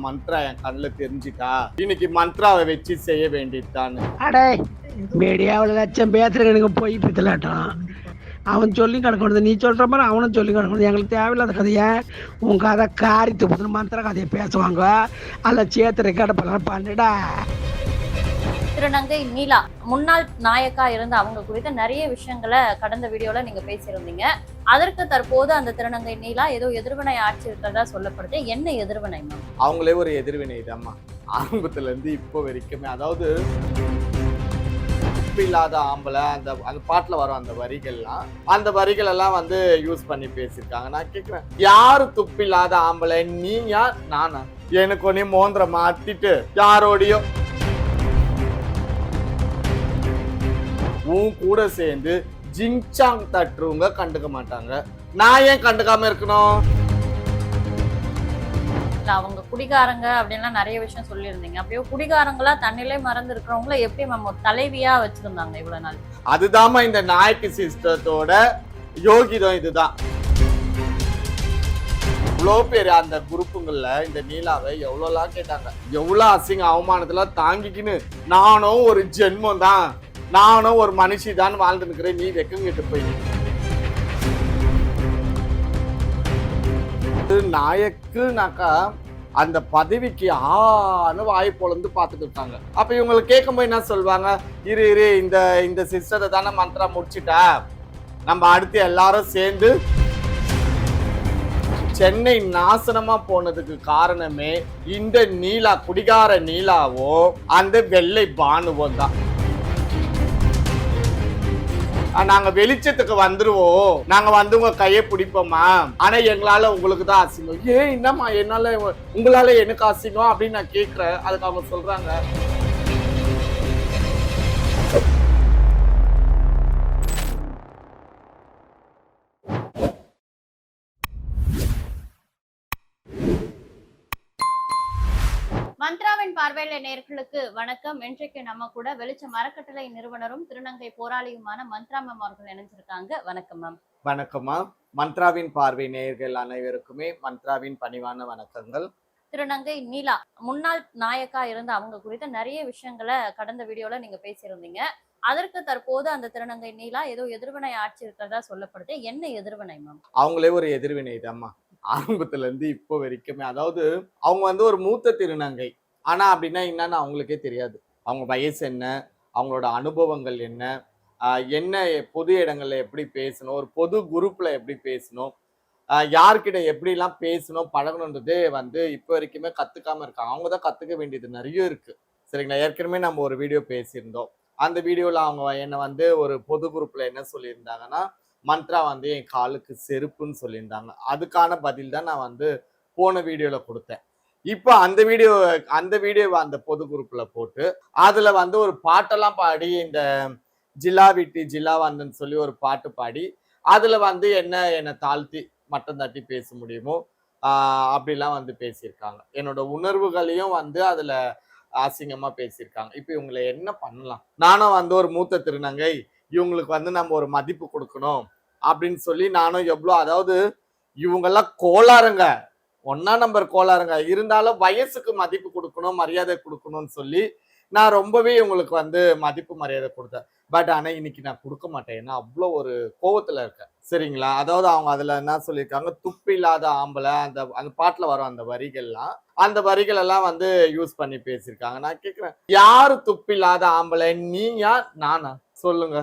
மந்த்ரா என் கண்ணில் தெரிஞ்சிட்டா, இன்னைக்கு மந்த்ராவை வச்சு செய்ய வேண்டியதுதான். அடே மீடியாவில் லட்சம் பேசுற எனக்கு போய் பித்தலாட்டம். அவன் சொல்லி கிடக்கணும், நீ சொல்ற மாதிரி அவனும் சொல்லி கிடக்கணும். எங்களுக்கு தேவையில்லாத கதையை உன் கதை காரி துப்புது மந்திர கதையை பேசுவாங்க. அதில் சேர்த்து ரெக்கார்டு பண்ணுடா. திருநங்கை நீலா முன்னாள் நாயக்கா இருந்த அவங்க குறித்த நிறைய விஷயங்களை கடந்த வீடியோல நீங்க பேசியிருந்தீங்க. அதற்கு தற்போது அந்த திருநங்கை நீலா ஏதோ எதிர்வினை ஆட்சி இருக்கிறதா சொல்லப்படுது. என்ன எதிர்வினை? அவங்களே ஒரு எதிர்வினை தான்மா, ஆரம்பத்துல இருந்து இப்போ வரைக்குமே. அதாவது இல்லாத ஆம்பளை அந்த அந்த பாட்டுல வரும் அந்த வரிகள் எல்லாம் வந்து யூஸ் பண்ணி பேசியிருக்காங்க. நான் கேட்கிறேன், யாரு துப்பில்லாத ஆம்பளை? நீங்க நானா? எனக்கு ஒன்னே மோந்திர மாத்திட்டு யாரோடையோ உன் கூட சேர்ந்து ஜிங்சாங் தட்டுறவங்க கண்டுக்க மாட்டாங்க. நான் ஏன் கண்டுக்காம இருக்கணும்? அவங்க குடிகாரங்க அப்படின்லாம் நிறைய விஷயம் சொல்லியிருந்தீங்க. அப்படியே குடிகாரங்களா தன்னிலே மறந்து இருக்கிறவங்கள எப்படி நம்ம ஒரு தலைவியா வச்சிருந்தாங்க இவ்வளவு நாள்? அதுதாம்மா இந்த நாயக்கி சிஸ்டத்தோட யோகிதம். இதுதான். இவ்வளோ பேர் அந்த குரூப்புங்கள்ல இந்த நீலாவை எவ்வளோலாம் கேட்டாங்க, எவ்வளோ அசிங்க அவமானத்துல தாங்கிக்கின்னு நானும் ஒரு ஜென்மம் தான், நானும் ஒரு மனுஷி தான் வாழ்ந்து நிற்கிறேன், நீ வெக்கங்கிட்டு போய். நாயக்குனாக்கா அந்த பதவிக்கு ஆன வாய் பொழந்து பார்த்துட்டு இருக்காங்க. அப்ப இவங்களுக்கு கேட்கும்போது என்ன சொல்லுவாங்க, இரு இந்த சிஸ்டரை தானே மந்த்ரா முடிச்சுட்டா, நம்ம அடுத்து எல்லாரும் சேர்ந்து. சென்னை நாசனமா போனதுக்கு காரணமே இந்த நீலா, குடிகார நீலாவோ அந்த வெள்ளை பானுவோ தான். நாங்க வெளிச்சத்துக்கு வந்துருவோம், நாங்க வந்து உங்க கையை பிடிப்போமா, ஆனா எங்களால உங்களுக்கு தான் அசிங்கம். ஏன் என்னம்மா என்னால உங்களால எனக்கு அசிங்கம் அப்படின்னு நான் கேக்குறேன். அதுக்கு அவங்க சொல்றாங்க, மந்த்ராவின் பார்வையில நேயர்களுக்கு வணக்கம். இன்றைக்கு நம்ம கூட வெளிச்ச மரக்கட்டளை நிறுவனரும் திருநங்கை போராளியுமான மந்த்ரா மேம் அவர்கள் இணைஞ்சிருக்காங்க. வணக்கம் மேம். வணக்கம்மா. மந்த்ராவின் பார்வை நேயர்கள் அனைவருக்குமே மந்த்ராவின் பணிவான வணக்கங்கள். திருநங்கை நீலா முன்னாள் நாயக்கா இருந்த அவங்க குறித்த நிறைய விஷயங்களை கடந்த வீடியோல நீங்க பேசியிருந்தீங்க. அதற்கு தற்போது அந்த திருநங்கை நீலா ஏதோ எதிர்வினை ஆட்சி இருக்கிறதா சொல்லப்படுது. என்ன எதிர்வினை மேம்? அவங்களே ஒரு எதிர்வினை தான்மா, ஆரம்பத்துல இருந்து இப்போ வரைக்குமே. அதாவது அவங்க வந்து ஒரு மூத்த திருநங்கை, ஆனா அப்படின்னா என்னன்னு அவங்களுக்கே தெரியாது. அவங்க வயசு என்ன, அவங்களோட அனுபவங்கள் என்ன, என்ன பொது இடங்கள்ல எப்படி பேசணும், ஒரு பொது குரூப்ல எப்படி பேசணும், யார்கிட்ட எப்படிலாம் பேசணும் பழகணுன்றதே வந்து இப்போ வரைக்குமே கத்துக்காம இருக்காங்க. அவங்க தான் கத்துக்க வேண்டியது நிறைய இருக்கு. சரிங்களா? ஏற்கனவே நம்ம ஒரு வீடியோ பேசியிருந்தோம். அந்த வீடியோல அவங்க என்னை வந்து ஒரு பொது குரூப்ல என்ன சொல்லியிருந்தாங்கன்னா, மந்த்ரா வந்து என் காலுக்கு செருப்புன்னு சொல்லியிருந்தாங்க. அதுக்கான பதில் தான் நான் வந்து போன வீடியோல கொடுத்தேன். இப்போ அந்த வீடியோ அந்த பொது குரூப்ல போட்டு அதுல வந்து ஒரு பாட்டெல்லாம் பாடி, இந்த ஜில்லா விட்டி ஜில்லா வந்தன்னு சொல்லி ஒரு பாட்டு பாடி, அதுல வந்து என்னை தாழ்த்தி மட்டம் தட்டி பேச முடியுமோ அப்படிலாம் வந்து பேசியிருக்காங்க. என்னோட உணர்வுகளையும் வந்து அதுல அசிங்கமா பேசியிருக்காங்க. இப்போ இவங்களை என்ன பண்ணலாம்? நானும் வந்து ஒரு மூத்த திருநங்கை, இவங்களுக்கு வந்து நம்ம ஒரு மதிப்பு கொடுக்கணும் அப்படின்னு சொல்லி நானும் எவ்வளோ, அதாவது இவங்கெல்லாம் கோளாறுங்க, 1ஆம் நம்பர் கோளாறுங்க, இருந்தாலும் வயசுக்கு மதிப்பு கொடுக்கணும், மரியாதை கொடுக்கணும்னு சொல்லி நான் ரொம்பவே இவங்களுக்கு வந்து மதிப்பு மரியாதை கொடுத்தேன். பட் ஆனா இன்னைக்கு நான் கொடுக்க மாட்டேன், ஏன்னா அவ்வளோ ஒரு கோவத்துல இருக்கேன். சரிங்களா? அதாவது அவங்க அதுல என்ன சொல்லியிருக்காங்க, துப்பு இல்லாத ஆம்பளை அந்த பாட்டுல வரும் அந்த வரிகள் எல்லாம் வந்து யூஸ் பண்ணி பேசியிருக்காங்க. நான் கேட்கிறேன், யாரு துப்பில்லாத ஆம்பளை? நீங்க நானா? சொல்லுங்க.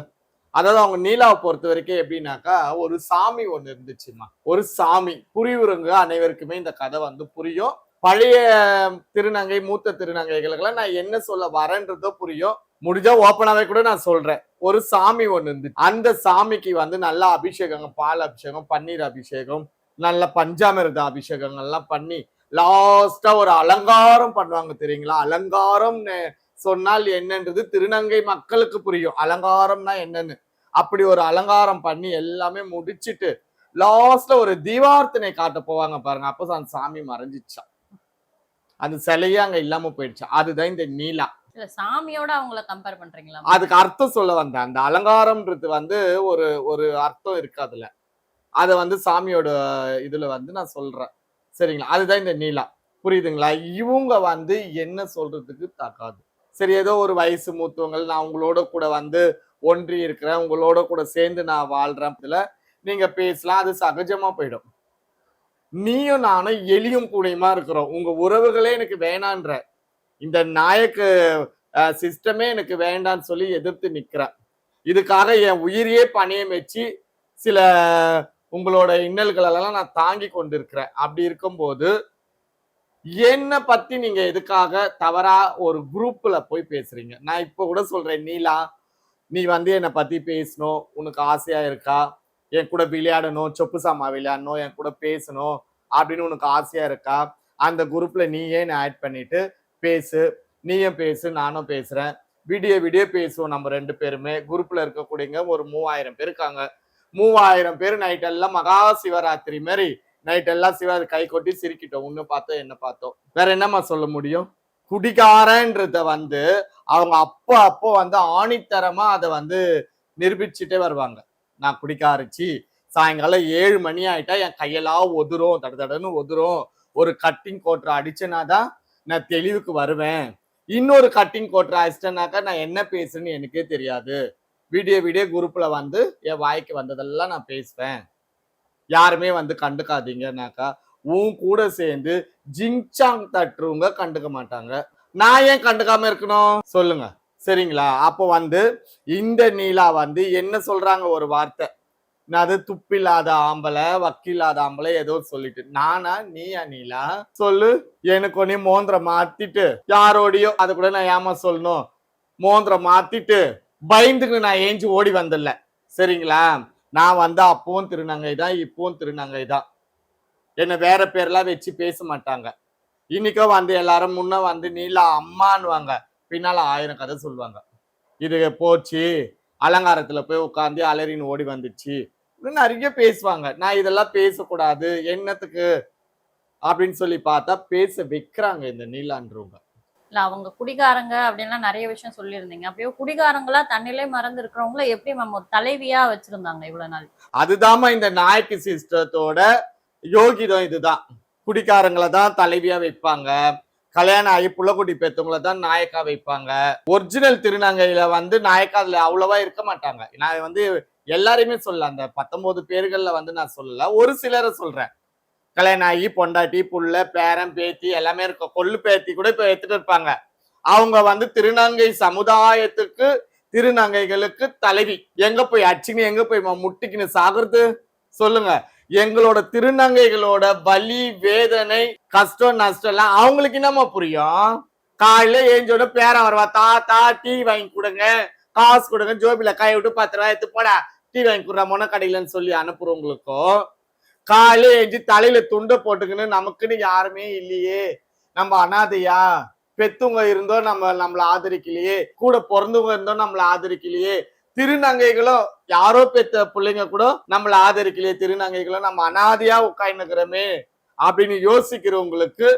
அதாவது அவங்க நீலாவை பொறுத்த வரைக்கும் எப்படின்னாக்கா, ஒரு சாமி ஒண்ணு இருந்துச்சுமா, ஒரு சாமி. புரியுறவங்க அனைவருக்குமே இந்த கதை வந்து புரியும். பழைய திருநங்கை, மூத்த திருநங்கைகளுக்கெல்லாம் நான் என்ன சொல்ல வரேன்றதோ புரியும். முடிஞ்சா ஓப்பனாவே கூட நான் சொல்றேன். ஒரு சாமி ஒண்ணு இருந்துச்சு. அந்த சாமிக்கு வந்து நல்ல அபிஷேகம், பால் அபிஷேகம், பன்னீர் அபிஷேகம், நல்ல பஞ்சாமிர்த அபிஷேகங்கள்லாம் பண்ணி லாஸ்டா ஒரு அலங்காரம் பண்ணுவாங்க. தெரியுங்களா? அலங்காரம்னு சொன்னால் என்னன்றது திருநங்கை மக்களுக்கு புரியும், அலங்காரம்னா என்னன்னு. அப்படி ஒரு அலங்காரம் பண்ணி எல்லாமே முடிச்சிட்டு லாஸ்ட்ல ஒரு தீவார்த்தனை காட்ட போவாங்க பாருங்க. அப்போ அந்த சாமி மறைஞ்சிச்சா, அந்த சிலையே அங்க இல்லாம போயிடுச்சு. அதுதான் இந்த நீலா. சாமியோட அவங்கள கம்பேர் பண்றீங்களா? அதுக்கு அர்த்தம் சொல்ல வந்தேன். அந்த அலங்காரம்ன்றது வந்து ஒரு அர்த்தம் இருக்கு அதுல. அதை வந்து சாமியோட இதுல வந்து நான் சொல்றேன். சரிங்களா? அதுதான் இந்த நீலா. புரியுதுங்களா? இவங்க வந்து என்ன சொல்றதுக்கு தகாது. சரி, ஏதோ ஒரு வயசு மூத்தவங்க, நான் உங்களோட கூட வந்து ஒன்றி இருக்கிறேன், உங்களோட கூட சேர்ந்து நான் வாழ்றேன், இதுல நீங்க பேசலாம், அது சகஜமா போயிடும். நீயும் நானும் எலியும் பூனையுமா இருக்கிறோம். உங்க உறவுகளே எனக்கு வேணான்ற, இந்த நாயக்கு சிஸ்டமே எனக்கு வேண்டான்னு சொல்லி எதிர்த்து நிக்கிறேன். இதுக்காக என் உயிரையே பணயம் வச்சு சில உங்களோட இன்னல்களெல்லாம் நான் தாங்கி கொண்டிருக்கிறேன். அப்படி இருக்கும்போது என்ன பத்தி நீங்க எதுக்காக தவறா ஒரு குரூப்ல போய் பேசுறீங்க? நான் இப்ப கூட சொல்றேன், நீலா, நீ வந்து என்னை பத்தி பேசணும், உனக்கு ஆசையா இருக்கா? என் கூட விளையாடணும், சொப்பு சாமா விளையாடணும், என் கூட பேசணும் அப்படின்னு உனக்கு ஆசையா இருக்கா? அந்த குரூப்ல நீயே என்னை ஆட் பண்ணிட்டு பேசு, நீயும் பேசு, நானும் பேசுறேன். விடிய விடிய பேசுவோம் நம்ம 2 பேருமே. குரூப்ல இருக்கக்கூடியவங்க ஒரு 3000 பேர் இருக்காங்க. 3000 பேர் நைட் எல்லாம் மகா சிவராத்திரி மாதிரி நைட் எல்லாம் கை கொட்டி சிரிக்கிட்டோம். உன்னை பார்த்தோம், என்ன பார்த்தோம். வேற என்னம்மா சொல்ல முடியும்? குடிகாரன்றத வந்து அவங்க அப்போ வந்து ஆணித்தரமா அதை வந்து நிரூபிச்சுட்டே வருவாங்க. நான் குடிக்காரச்சி, சாயங்காலம் 7 மணி ஆயிட்டா என் கையெல்லாம் ஒதுரும், தடன்னு ஒதுரும். ஒரு கட்டிங் கோட்டரை அடிச்சேனாதான் நான் தெளிவுக்கு வருவேன். இன்னொரு கட்டிங் கோட்டரை அடிச்சிட்டேனாக்கா நான் என்ன பேசுறேன்னு எனக்கே தெரியாது. விடிய விடிய குரூப்ல வந்து என் வாய்க்கு வந்ததெல்லாம் நான் பேசுவேன். யாருமே வந்து கண்டுக்காதீங்கன்னாக்கா, உன் கூட சேர்ந்து ஜிங்சாங் தட்டுறவங்க கண்டுக்க மாட்டாங்க. நான் ஏன் கண்டுக்காம இருக்கணும் சொல்லுங்க? சரிங்களா? அப்போ வந்து இந்த நீலா வந்து என்ன சொல்றாங்க ஒரு வார்த்தை, அது துப்பில்லாத ஆம்பளை, வக்கில்லாத ஆம்பளை ஏதோ சொல்லிட்டு, நானா நீயா நீலா சொல்லு? எனக்கு ஒன்னே மோந்திரம் மாத்திட்டு யாரோடையோ, அது கூட நான் ஏமா சொல்லணும், மோந்திரம் மாத்திட்டு பயந்துக்கு நான் ஏஞ்சி ஓடி வந்துடல. சரிங்களா? நான் வந்து அப்பவும் திருநங்கை தான், இப்பவும் திருநங்கை தான். என்ன வேற பேர்லாம் வச்சு பேச மாட்டாங்க. இன்னைக்கும் வந்து எல்லாரும் முன்ன வந்து நீலா அம்மான்னுவாங்க, பின்னால 1000 கதை சொல்லுவாங்க. இது போச்சு, அலங்காரத்துல போய் உட்காந்து அலறின்னு ஓடி வந்துச்சு, நிறைய பேசுவாங்க. நான் இதெல்லாம் பேசக்கூடாது, என்னத்துக்கு அப்படின்னு சொல்லி பார்த்தா பேச வைக்கிறாங்க இந்த நீலான்றவங்க. இல்ல அவங்க குடிகாரங்க அப்படின்லாம் நிறைய விஷயம் சொல்லியிருந்தீங்க. அப்படியே குடிகாரங்களா தன்னிலை மறந்து இருக்கிறவங்கள எப்படி மேம் ஒரு தலைவியா வச்சிருந்தாங்க இவ்வளவு நாள்? அதுதாம்மா இந்த நாயக்கு சிஸ்டத்தோட யோகிதம். இதுதான், குடிக்காரங்களை தான் தலைவியா வைப்பாங்க, கல்யாணம் ஆகி புள்ளக்குட்டி பெத்தவங்களை தான் நாயக்கா வைப்பாங்க. ஒரிஜினல் திருநங்கையில வந்து நாயக்கா அதுல அவ்வளவா இருக்க மாட்டாங்க. நான் வந்து எல்லாரையுமே சொல்லல, அந்த 19 பேர்கள்ல வந்து நான் சொல்லல, ஒரு சிலரை சொல்றேன். கல்யாணம் ஆகி பொண்டாட்டி, புள்ள, பேரன், பேத்தி எல்லாமே இருக்கும். கொள்ளு பேத்தி கூட இப்ப எடுத்துட்டு இருப்பாங்க. அவங்க வந்து திருநங்கை சமுதாயத்துக்கு, திருநங்கைகளுக்கு தலைவி. எங்க போய் அச்சின்னு, எங்க போய் முட்டிக்கின்னு சாகுறது சொல்லுங்க? எங்களோட திருநங்கைகளோட வலி, வேதனை, கஷ்டம், நஷ்டம் எல்லாம் அவங்களுக்கு என்னமா புரியும்? காலையில ஏஞ்சோட பேரன் வருவா, தாத்தா டீ வாங்கி கொடுங்க, காசு கொடுங்க, ஜோபில கை விட்டு 10 ரூபாய் எடுத்து போடா, டீ வாங்கி கொடுறா மொன கடையிலன்னு சொல்லி அனுப்புறவங்களுக்கும், காலையில ஏஞ்சி தலையில துண்டை போட்டுக்கின்னு நமக்குன்னு யாருமே இல்லையே, நம்ம அனாதையா, பெத்தவங்க இருந்தோ நம்மள ஆதரிக்கலையே, கூட பிறந்தவங்க இருந்தோ நம்மள ஆதரிக்கலையே, திருநங்கைகளும் யாரோ பெத்த பிள்ளைங்க கூட நம்மள ஆதரிக்கலையே, திருநங்கைகளும் நம்ம அனாதையா உட்கார்ந்துக்கிறோமே அப்படின்னு யோசிக்கிறவங்களுக்கு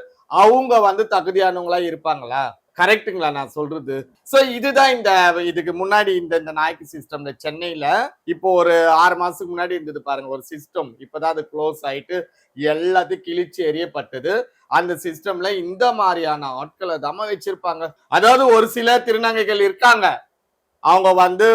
அவங்க வந்து தகுதியானவங்களா இருப்பாங்களா? கரெக்டுங்களா நான் சொல்றது? சோ இதுதான் இந்த இதுக்கு முன்னாடி இந்த நாய்க்கு சிஸ்டம்ல சென்னையில இப்போ ஒரு 6 மாசத்துக்கு முன்னாடி இருந்தது பாருங்க ஒரு சிஸ்டம். இப்பதான் அது க்ளோஸ் ஆயிட்டு எல்லாத்தையும் கிழிச்சு எறியப்பட்டது. அந்த சிஸ்டம்ல இந்த மாதிரியான ஆட்களை தான் வச்சிருப்பாங்க. அதாவது ஒரு சில திருநங்கைகள் இருக்காங்க, அவங்க வந்து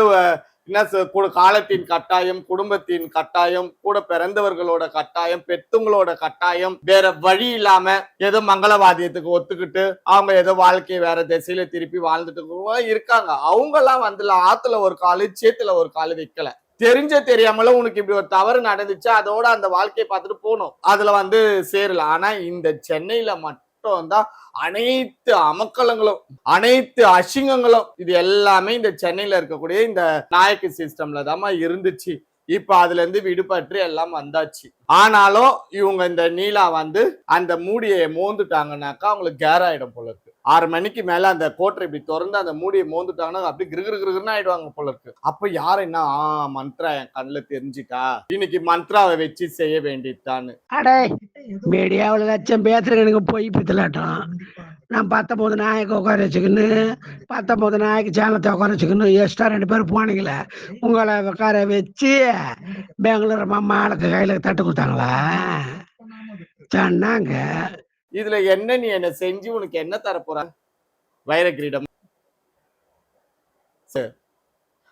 என்ன காலத்தின் கட்டாயம், குடும்பத்தின் கட்டாயம், கூட பிறந்தவர்களோட கட்டாயம், பெத்தவங்களோட கட்டாயம், வேற வழி இல்லாம ஏதோ மங்களவாதியத்துக்கு ஒத்துக்கிட்டு அவங்க ஏதோ வாழ்க்கையை வேற திசையில திருப்பி வாழ்ந்துட்டு இருக்காங்க. அவங்க எல்லாம் வந்து ஆத்துல ஒரு காலு, சேத்துல ஒரு காலு வைக்கல. தெரிஞ்ச தெரியாமல உனக்கு இப்படி ஒரு தவறு நடந்துச்சு, அதோட அந்த வாழ்க்கையை பார்த்துட்டு போகணும், அதுல வந்து சேரல. ஆனா இந்த சென்னையில மட்டும் தான் அனைத்து அமக்கலங்களும், அனைத்து அசிங்கங்களும், இது எல்லாமே இந்த சென்னையில இருக்கக்கூடிய இந்த நாயக்கு சிஸ்டம்ல தான் இருந்துச்சு. இப்ப அதுல இருந்து விடுபட்டு எல்லாம் வந்தாச்சு. ஆனாலும் இவங்க இந்த நீலா வந்து அந்த மூடியை மோந்துட்டாங்கன்னாக்கா அவங்களுக்கு கேர் ஆயிடும் போல இருக்கு. 6 மணிக்கு மேல அந்த கோட்டரை இப்படி திறந்து அந்த மூடியை மோந்துட்டாங்கன்னா அப்படி கிருகிருன்னு ஆயிடுவாங்க போல இருக்கு. அப்ப யாரு என்ன மந்த்ரா என் கண்ணுல தெரிஞ்சுட்டா, இன்னைக்கு மந்த்ராவை வச்சு செய்ய வேண்டியதுதான்னு. அடே மீடியாவில் லட்சம் பேசுறேனுங்க போய் பித்தலாட்டம். நான் 19 நாயக்கு உட்கார வச்சுக்கின்னு 19 நாயக்கு சேனத்தை உட்கார வச்சுக்கின்னு எக்ஸ்ட்ரா 2 பேர் போனீங்களே, உங்களை உட்கார வச்சு பெங்களூர் மாமாளுக்கு கையில தட்டு கொடுத்தாங்களா? சொன்னாங்க இதுல என்ன நீ என்ன செஞ்சு உனக்கு என்ன தரப்போற? வைர கிரீடம்.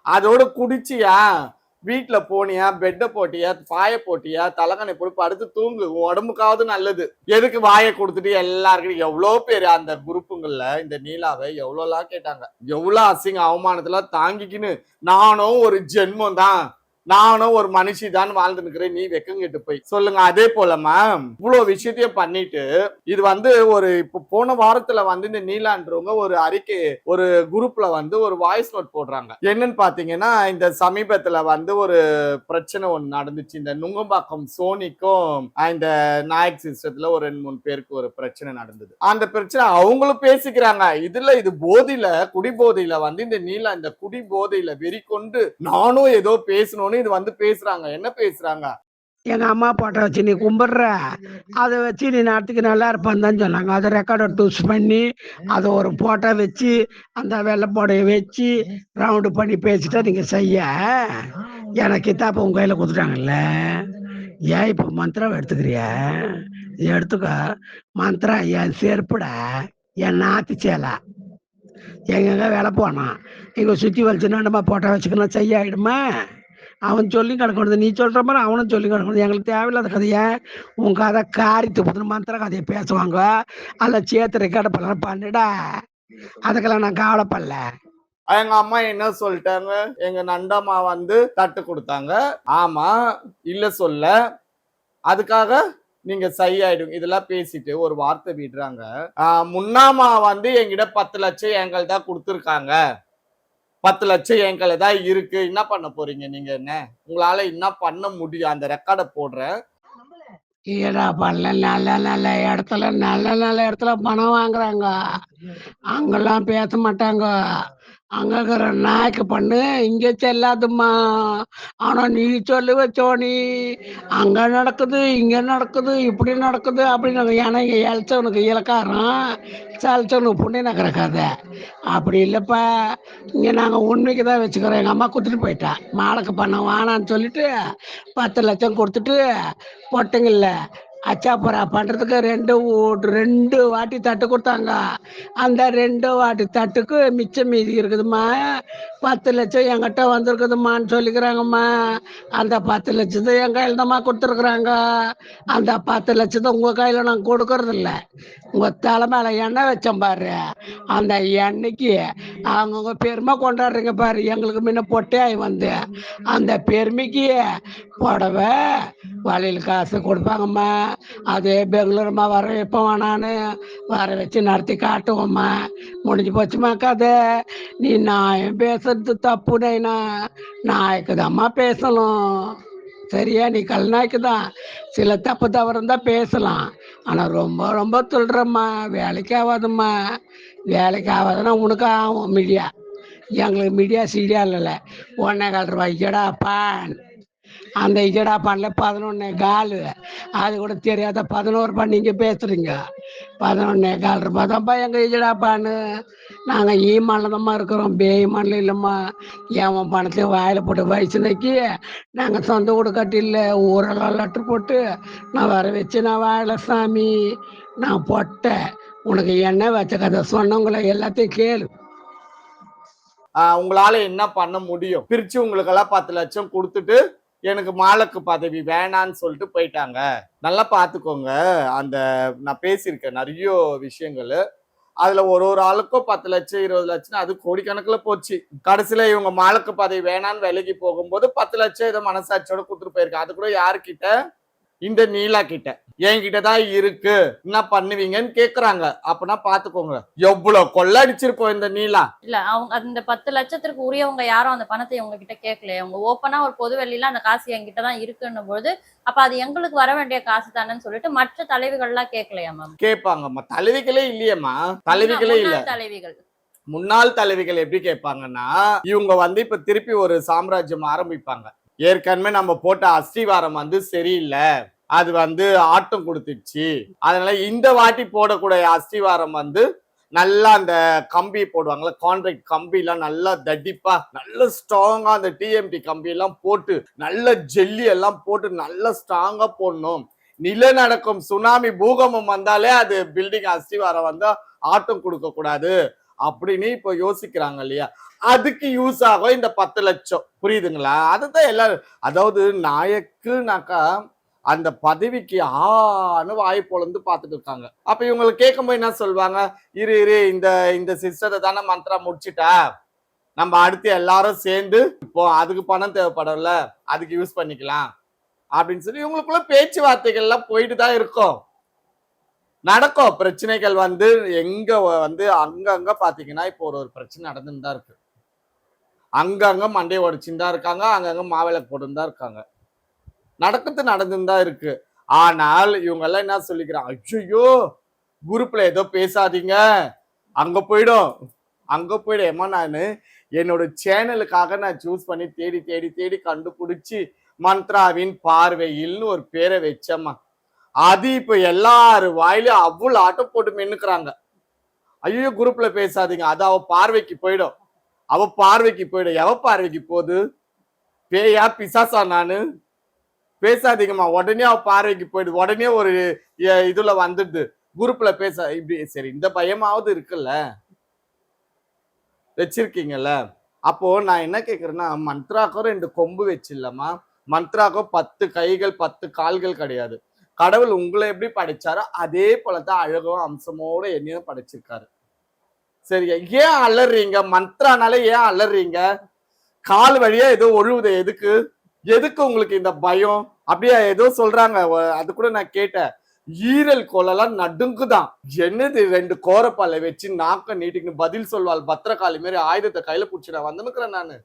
அதோட குடிச்சியா, வீட்டுல போனியா, பெட்ட போட்டியா, பாய போட்டியா, தலகாணி போட்டு படுத்து தூங்கு, உன் உடம்புக்காவது நல்லது. எதுக்கு வாயை கொடுத்துட்டு எல்லாருக்கும் எவ்வளவு பேர் அந்த குரூப்புங்கள்ல இந்த நீலாவை எவ்வளவுலாம் கேட்டாங்க, எவ்வளவு அசிங்க அவமானத்துல தாங்கிக்கின்னு நானும் ஒரு ஜென்மம் தான், நானும் ஒரு மனுஷி தான் வாழ்ந்து நிக்கிறேன், நீ வெக்கங்கிட்டு போய் சொல்லுங்க. அதே போலமா இவ்வளவு விஷயத்தையும் பண்ணிட்டு இது ஒரு இப்ப போன வாரத்துல இந்த நீலான்றவங்க ஒரு அறிக்கை ஒரு குரூப்ல ஒரு வாய்ஸ் நோட் போடுறாங்க. என்னன்னு பாத்தீங்கன்னா, இந்த சமீபத்துல ஒரு பிரச்சனை ஒண்ணு நடந்துச்சு. இந்த நுங்கம்பாக்கம் சோனிக்கும் இந்த நாயக் சிஸ்டத்துல ஒரு 2-3 பேருக்கு ஒரு பிரச்சனை நடந்தது. அந்த பிரச்சனை அவங்களும் பேசிக்கிறாங்க. இது போதையில, குடி போதையில இந்த நீலா இந்த குடி போதையில வெறி கொண்டு நானும் ஏதோ பேசணும்னு இது பேசுறாங்க. என்ன பேசுறாங்க? எங்க அம்மா போட்டோ வச்சு நீ கும்பிடுற, அதை வச்சு நீ நாட்டுக்கு நல்லா இருப்பான்னு தான் சொன்னாங்க. அதை ரெக்கார்டை டூஸ் பண்ணி அதை ஒரு போட்டோ வச்சு அந்த வெள்ளை போடையை வச்சு ரவுண்டு பண்ணி பேசிட்டா நீங்க செய்ய எனக்கு கித்தாப்ப உங்க கையில கொடுத்துட்டாங்கல்ல. ஏன் இப்ப மந்திரம் எடுத்துக்கிறிய? எடுத்துக்க. மந்திரம் என் செருப்புட, என் நாத்து சேலை எங்கெங்க வேலை போனான் இங்க சுத்தி வலிச்சுன்னா நம்ம போட்டோ வச்சுக்கணும் செய்ய ஆயிடுமா? அவன் சொல்லி கிடக்கணும், நீ சொல்ற மாதிரி அவனும் சொல்லி கிடக்கணும். எங்களுக்கு தேவையில்லாத கதையை உன் கதை காரித்து புதுன்னு மந்திர கதையை பேசுவாங்க. அதில் சேர்த்து ரெக்கார்டு பண்ணலாம் பண்ணிடா, அதுக்கெல்லாம் நான் கவலைப்படல. எங்க அம்மா என்ன சொல்லிட்டாங்க, எங்க நண்டம்மா தட்டு கொடுத்தாங்க. ஆமா இல்ல சொல்ல, அதுக்காக நீங்க சரியாயிடும் இதெல்லாம் பேசிட்டு ஒரு வார்த்தை விடுறாங்க. முன்னாமா என்கிட்ட 10 லட்சம் எங்கள்தான் தான் கொடுத்துருக்காங்க, 10 லட்சம் எங்களை தான் இருக்கு, என்ன பண்ண போறீங்க நீங்க? என்ன உங்களால என்ன பண்ண முடியும்? அந்த ரெக்கார்டை போடுறேன். ஏடா பண்ணல, நல்ல நல்ல இடத்துல நல்ல நல்ல இடத்துல பணம் வாங்குறாங்க, அங்கெல்லாம் பேச மாட்டாங்க. அங்க இருக்கிற நாய்க்கு பண்ணு இங்க செல்லாதுமா. ஆனா நீ சொல்லி வச்சோனி அங்க நடக்குது இங்க நடக்குது இப்படி நடக்குது அப்படின்னு. ஏன்னா இங்க இழைச்சவனுக்கு இலக்காரம், சலிச்சவனுக்கு புண்ணி நக்கிற கதை அப்படி இல்லப்பா. இங்க நாங்க உண்மைக்கு தான் வச்சுக்கிறோம். எங்க அம்மா கொடுத்துட்டு போயிட்டா, மாலைக்கு பண்ண வானான்னு சொல்லிட்டு 10 லட்சம் கொடுத்துட்டு பொட்டுங்கல்ல அச்சாப்புறா பண்றதுக்கு 2 வாட்டி தட்டு கொடுத்தாங்க. அந்த 2 வாட்டி தட்டுக்கு மிச்சம் மீதி இருக்குதுமா, 10 லட்சம் என்கிட்ட வந்திருக்குதுமான்னு சொல்லிக்கிறாங்கம்மா. அந்த 10 லட்சத்தை என் கையில் தான்மா கொடுத்துருக்குறாங்க. அந்த 10 லட்சத்தை உங்க கையில நான் கொடுக்கறது இல்லை. உங்க தலை மேல எண்ணெய் வச்சேன் பாரு, அந்த எண்ணெய்க்கு அவங்கவுங்க பெருமை கொண்டாடுறீங்க பாரு. எங்களுக்கு முன்ன பொட்டையாய் அந்த பெருமைக்கு புடவை வழியில் காசு கொடுப்பாங்கம்மா. அதே பெங்களூர்மா வர வைப்போம், நானு வர வச்சு நடத்தி காட்டுவோம்மா. முடிஞ்சு போச்சுமா கதை. நீ நாயம் பேசுறது தப்பு நைனா, நாய்க்குதாம்மா பேசணும் சரியா? நீ கல்நாய்க்கு தான் சில தப்பு தவறும் தான் பேசலாம், ஆனா ரொம்ப ரொம்ப சொல்றம்மா வேலைக்கு ஆகாதும்மா. வேலைக்கு ஆகாதுன்னா உனக்கு ஆகும் மீடியா. எங்களுக்கு மீடியா சீடியா இல்லைல்ல. 1.25 ரூபாய் இஜடா பான், அந்த இஜடா பான்ல 11.25, அது கூட தெரியாத 11 பான் நீங்க பேசுறீங்க. 11.25 ரூபாய் தான்ப்பா எங்க இஜடா பான்னு. நாங்க ஈமான்லதாம்மா இருக்கிறோம், பேய்மான்ல இல்லம்மா. ஏன் பணத்தையும் வாயில போட்டு வயசு நக்கி நாங்க சொந்த வீடு கட்டி இல்லை, ஊரெல்லாம் லெட்டர் போட்டு நான் வர வச்சு நான் வாயில சாமி நான் பொட்டேன். உனக்கு என்ன வச்ச கதை சொன்னவங்களை எல்லாத்தையும் கேளு. உங்களால என்ன பண்ண முடியும்? பிரிச்சு உங்களுக்கெல்லாம் 10 லட்சம் கொடுத்துட்டு எனக்கு மாலக்கு பதவி வேணான்னு சொல்லிட்டு போயிட்டாங்க. நல்லா பாத்துக்கோங்க. அந்த நான் பேசியிருக்கேன் நிறைய விஷயங்கள். அதுல ஒரு ஆளுக்கும் 10 லட்சம் 20 லட்சம், அது கோடிக்கணக்கில் போச்சு. கடைசியில இவங்க மாலக்கு பதவி வேணான்னு விலகி போகும்போது 10 லட்சம் ஏதோ மனசாட்சியோட கொடுத்துட்டு போயிருக்கு. அது கூட யாருக்கிட்ட? இந்த நீலா கிட்ட. என்கிட்ட தான் இருக்கு, என்ன பண்ணுவீங்கன்னு கேக்குறாங்க. அப்பனா பாத்துக்கோங்க எவ்வளவு கொள்ளடிச்சிருப்போம் இந்த நீலா. இல்ல அவங்க அந்த 10 லட்சத்திற்கு உரியவங்க யாரும் அந்த பணத்தை உங்ககிட்ட கேட்கலையே. அவங்க ஓப்பனா ஒரு பொது வெளியில அந்த காசு என்கிட்ட தான் இருக்குன்னும் பொழுது அப்ப அது எங்களுக்கு வர வேண்டிய காசு தானேன்னு சொல்லிட்டு மற்ற தலைவிகள்லாம் கேட்கலையா மேம்? கேட்பாங்கம்மா. தலைவிகளே இல்லையம்மா, தலைவிகளே இல்ல. தலைவிகள், முன்னாள் தலைவிகள் எப்படி கேட்பாங்கன்னா, இவங்க இப்ப திருப்பி ஒரு சாம்ராஜ்யம் ஆரம்பிப்பாங்க. ஏற்கனவே நம்ம போட்ட அஸ்திவாரம் சரியில்லை, அது ஆட்டம் கொடுத்துச்சு, அதனால இந்த வாட்டி போடக்கூடிய அஸ்திவாரம் நல்லா அந்த கம்பி போடுவாங்கல்ல, கான்கிரீட் கம்பி எல்லாம் நல்லா தடிப்பா நல்ல ஸ்ட்ராங்கா அந்த டிஎம்டி கம்பி எல்லாம் போட்டு நல்ல ஜெல்லி எல்லாம் போட்டு நல்ல ஸ்ட்ராங்கா போடணும். நிலநடுக்கம் சுனாமி பூகம்பம் வந்தாலே அது பில்டிங் அஸ்திவாரம் வந்தா ஆட்டம் கொடுக்க கூடாது அப்படின்னு இப்ப யோசிக்கிறாங்க இல்லையா? அதுக்கு யூஸ் ஆகும் இந்த 10 லட்சம். புரியுதுங்களா? அதுதான் எல்லாரும், அதாவது நாயக்குனாக்கா அந்த பதவிக்கு ஆன்னு வாய் பொளந்து பார்த்துட்டு இருக்காங்க. அப்ப இவங்களுக்கு கேட்கும்போது என்ன சொல்லுவாங்க, இரு இரு இந்த இந்த சிஸ்டத்தை தானே மந்த்ரா முடிச்சுட்டா, நம்ம அடுத்து எல்லாரும் சேர்ந்து இப்போ அதுக்கு பணம் தேவைப்படும்ல, அதுக்கு யூஸ் பண்ணிக்கலாம் அப்படின்னு சொல்லி இவங்களுக்குள்ள பேச்சுவார்த்தைகள் எல்லாம் போயிட்டு தான் இருக்கும். நடக்கும் பிரச்சனைகள் வந்து எங்க வந்து அங்கங்க பாத்தீங்கன்னா இப்போ ஒரு பிரச்சனை நடந்துன்னு தான் இருக்கு. அங்கங்க மண்டையை உடைச்சுன்னு தான் இருக்காங்க, அங்கங்க மாவிளக்கு போட்டுன்னு தான் இருக்காங்க. நடந்துன்னு தான் இருக்கு. ஆனால் இவங்க எல்லாம் என்ன சொல்லிக்கிறாங்க, ஐயோ குரூப்ல ஏதோ பேசாதீங்க, அங்க போயிடும் ஏமா நானு என்னோட சேனலுக்காக நான் சூஸ் பண்ணி தேடி தேடி தேடி கண்டுபிடிச்சி மந்த்ராவின் பார்வையில்னு ஒரு பேரை வச்சம்மா. அது இப்ப எல்லாரு வாயிலும் அவ்வளவு ஆட்டம் போட்டு மென்னுக்குறாங்க. ஐயோ குரூப்ல பேசாதீங்க, அது அவ பார்வைக்கு போயிடும், அவ பார்வைக்கு போயிடும். எவ பார்வைக்கு போகுது? பேயா பிசாசா நானு? பேசாதீங்கம்மா, உடனே அவ பார்வைக்கு போயிடுது, உடனே ஒரு இதுல வந்துடுது குரூப்ல பேச. இப்படி சரி, இந்த பயமாவது இருக்குல்ல, வச்சிருக்கீங்கல்ல. அப்போ நான் என்ன கேக்குறேன்னா, மந்த்ராக்கும் 2 கொம்பு வச்சிடலாமா? மந்த்ராக்கும் 10 கைகள் 10 கால்கள் கிடையாது. கடவுள் உங்களை எப்படி படைச்சாரோ அதே போலதான் அழகும் அம்சமோட என்னையும் படைச்சிருக்காரு. சரியா? ஏன் அலறீங்க? மந்த்ரானால ஏன் அலறீங்க? கால் வழியா ஏதோ ஒழுவுது, எதுக்கு எதுக்கு உங்களுக்கு இந்த பயம்? அப்படியே ஏதோ சொல்றாங்க, அது கூட நான் கேட்டேன், ஈரல் கோலெல்லாம் நடுங்குதான். என்னது 2 கோரப்பாலை வச்சு நாக்க நீட்டின்னு பதில் சொல்வாள் பத்திரகாளி மாதிரி ஆயுதத்தை கையில புடிச்சுட வந்துனுக்குறேன் நானு.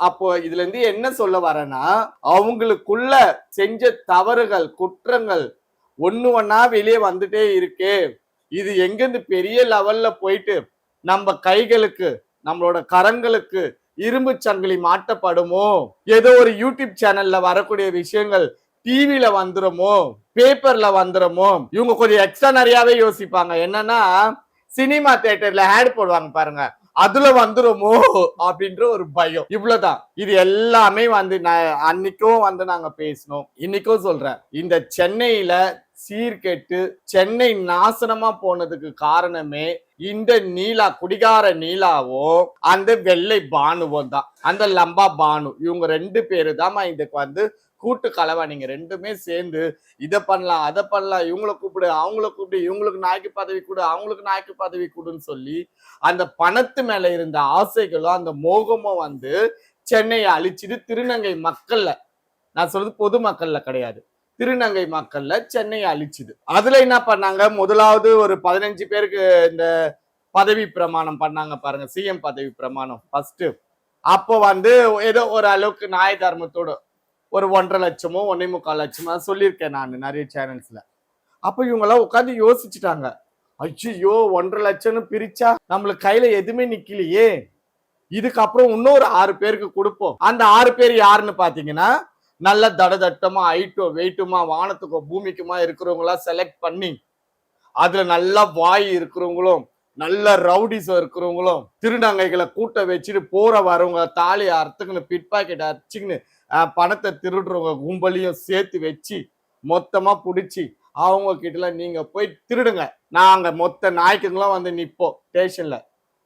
அப்போ இதுல இருந்து என்ன சொல்ல வரேன்னா, அவங்களுக்குள்ள செஞ்ச தவறுகள் குற்றங்கள் ஒண்ணு ஒன்னா வெளியே வந்துட்டே இருக்கு. இது எங்கிருந்து பெரிய லெவல்ல போயிட்டு நம்ம கைகளுக்கு நம்மளோட கரங்களுக்கு இரும்பு சங்கிலி மாட்டப்படுமோ, ஏதோ ஒரு யூடியூப் சேனல்ல வரக்கூடிய விஷயங்கள் டிவில வந்துருமோ, பேப்பர்ல வந்துருமோ. இவங்க கொஞ்சம் எக்ஸ்ட்ரா நிறையாவே யோசிப்பாங்க. என்னன்னா, சினிமா தியேட்டர்ல ஆட் போடுவாங்க பாருங்க, அதுல வந்துருமோ அப்படின்ற ஒரு பயம். இவ்வளவுதான். இது எல்லாமே வந்து அன்னைக்கும் வந்து நாங்க பேசணும், இன்னைக்கும் சொல்றேன், இந்த சென்னையில சீர்கெட்டு சென்னை நாசனமா போனதுக்கு காரணமே இந்த நீலா, குடிகார நீலாவும் அந்த வெள்ளை பானுவும் தான். அந்த லம்பா பானு, இவங்க 2 பேரு தான் இதுக்கு வந்து கூட்டு கலவா. நீங்க 2மே சேர்ந்து இதை பண்ணலாம் அதை பண்ணலாம், இவங்களை கூப்பிடு அவங்கள கூப்பிடு, இவங்களுக்கு நாய்க்கு பதவி கொடு அவங்களுக்கு நாய்க்கு பதவி கொடுன்னு சொல்லி அந்த பணத்து மேல இருந்த ஆசைகளும் அந்த மோகமும் வந்து சென்னையை அழிச்சிட்டு திருநங்கை மக்கள்ல, நான் சொல்றது பொதுமக்கள்ல கிடையாது, திருநங்கை மக்கள்ல சென்னையை அழிச்சுது. அதுல என்ன பண்ணாங்க, முதலாவது ஒரு 15 பேருக்கு இந்த பதவி பிரமாணம் பண்ணாங்க பாருங்க, சிஎம் பதவி பிரமாணம் ஃபர்ஸ்ட். அப்போ வந்து ஏதோ ஒரு அளவுக்கு நியாய தர்மத்தோட ஒரு 1.5 லட்சமோ 1.25 லட்சமோ சொல்லியிருக்கேன் நான் நிறைய சேனல்ஸ்ல. அப்போ இவங்க எல்லாம் உட்காந்து யோசிச்சுட்டாங்க, ஐயோ 1.5 லட்சம்னு பிரிச்சா நம்மளுக்கு கையில எதுவுமே நிக்கலையே, இதுக்கப்புறம் இன்னொரு 6 பேருக்கு கொடுப்போம். அந்த 6 பேர் யாருன்னு பாத்தீங்கன்னா, நல்ல தடதட்டமா ஹைட்டும் வெயிட்டுமா வானத்துக்கும் பூமிக்குமா இருக்கிறவங்களா செலக்ட் பண்ணி, அதுல நல்லா வாய் இருக்கிறவங்களும் நல்ல ரவுடிஸம் இருக்கிறவங்களும் திருநங்கைகளை கூட்ட வச்சுட்டு போற வரவங்க தாலி அறுத்துக்குன்னு பிட் பாக்கெட் அரைச்சிக்கின்னு பணத்தை திருடுறவங்க கும்பலையும் சேர்த்து வச்சு மொத்தமா பிடிச்சி அவங்க கிட்ட நீங்க போய் திருடுங்க, நாங்க மொத்த நாய்க்குங்களும் வந்து நிப்போம் ஸ்டேஷன்ல,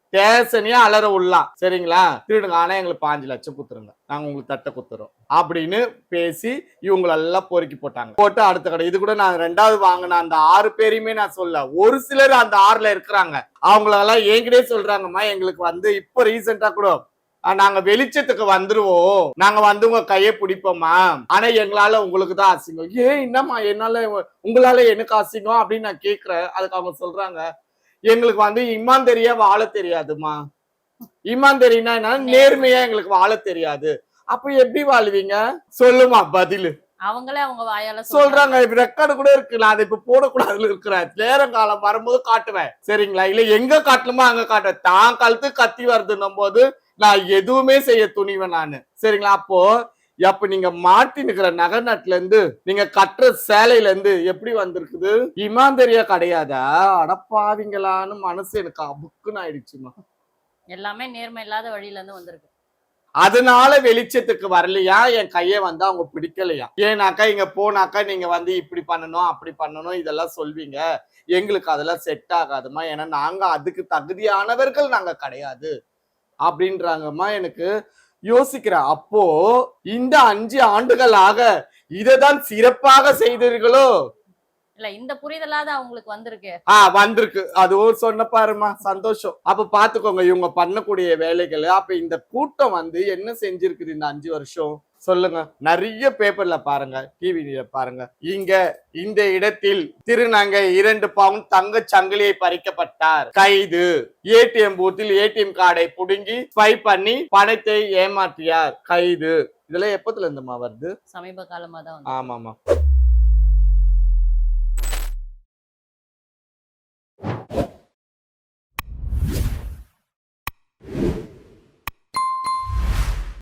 ஸ்டேஷனையே அலற விடலாம், சரிங்களா, திருடுங்க, ஆனா எங்களுக்கு 5 லட்சம் குத்துருங்க, நாங்க உங்களுக்கு தட்டை குத்துறோம் அப்படின்னு பேசி இவங்களெல்லாம் பொறுக்கி போட்டு அடுத்த கடை. இது கூட நான் 2வது வாங்கின அந்த 6 பேரையுமே நான் சொல்ல, ஒரு சிலர் அந்த 6ல இருக்கிறாங்க, அவங்களெல்லாம் என்கிட்டே சொல்றாங்கம்மா, எங்களுக்கு வந்து இப்ப ரீசெண்டா கூட நாங்க வெளிச்சத்துக்கு வந்துருவோம், நாங்க வந்து உங்க கையை பிடிப்போமா, ஆனா எங்களால உங்களுக்கு தான் அசிங்கம். ஏன் என்னம்மா என்னால உங்களால எனக்கு அசிங்கம் அப்படின்னு நான் கேக்குறேன். அதுக்கு அவங்க சொல்றாங்க, எங்களுக்கு வந்து இமாந்தரியா வாழ தெரியாதுமா. இமாந்தரினா என்ன, நேர்மையா எங்களுக்கு வாழ தெரியாது. அப்ப எப்படி வாழ்வீங்க சொல்லுமா பதிலு? அவங்களே அவங்க வாயால சொல்றாங்க. ரெக்கார்டு கூட இருக்கு, நான் அதை இப்ப போடக்கூடாதுன்னு இருக்கிறேன், நேரம் காலம் வரும்போது காட்டுவேன், சரிங்களா? இல்ல எங்க காட்டணுமோ அங்க காட்டுவேன். தான் கழுத்து கத்தி வருதுன்னும் போது நான் எதுவுமே செய்ய துணிவேன் நானு, சரிங்களா? அப்ப நீங்க மாட்டி நிக்கிற நகர்நாட்டுல இருந்து நீங்க கட்டுற சேலையில இருந்து எப்படி வந்திருக்குது? இமாந்தரியா கிடையாதா? அடப்பாவீங்களான்னு மனசு எனக்கு அபுக்குன்னு ஆயிடுச்சுமா. எல்லாமே நேர்மை இல்லாத வழியில இருந்து வந்திருக்கு. அதனால வெளிச்சத்துக்கு வரலையா, என் கையை வந்து அவங்க பிடிக்கலையா. ஏன்னாக்கா இங்க போனாக்கா நீங்க வந்து இப்படி பண்ணணும் அப்படி பண்ணணும் இதெல்லாம் சொல்வீங்க, எங்களுக்கு அதெல்லாம் செட் ஆகாதுமா, ஏன்னா நாங்க அதுக்கு தகுதியானவர்கள் நாங்க கிடையாது அப்படின்றாங்கம்மா. எனக்கு யோசிக்கிறேன், அப்போ இந்த 5 ஆண்டுகளாக இதைதான் சிறப்பாக செய்தீர்களோ? இல்ல இந்த புரிதலாவது அவங்களுக்கு வந்திருக்கு. வந்திருக்கு. அதுவும் சொன்ன பாருமா, சந்தோஷம். அப்ப பாத்துக்கோங்க இவங்க பண்ணக்கூடிய வேலைகள். அப்ப இந்த கூட்டம் வந்து என்ன செஞ்சிருக்குது இந்த 5 வருஷம் சொல்லுங்க. நிறைய பேப்பர்ல பாருங்க, டிவில பாருங்க, இங்க இந்த இடத்தில் திருநங்கை 2 பவுண்ட் தங்க சங்கிலியை பறிக்கப்பட்டார், கைது. ஏடிஎம் பூத்தில் ஏடிஎம் கார்டை புடுங்கி ஸ்வைப் பண்ணி பணத்தை ஏமாற்றியார், கைது. இதெல்லாம் எப்பத்துல இருந்துமா வருது? சமீப காலமா தான் வந்து. ஆமாமா.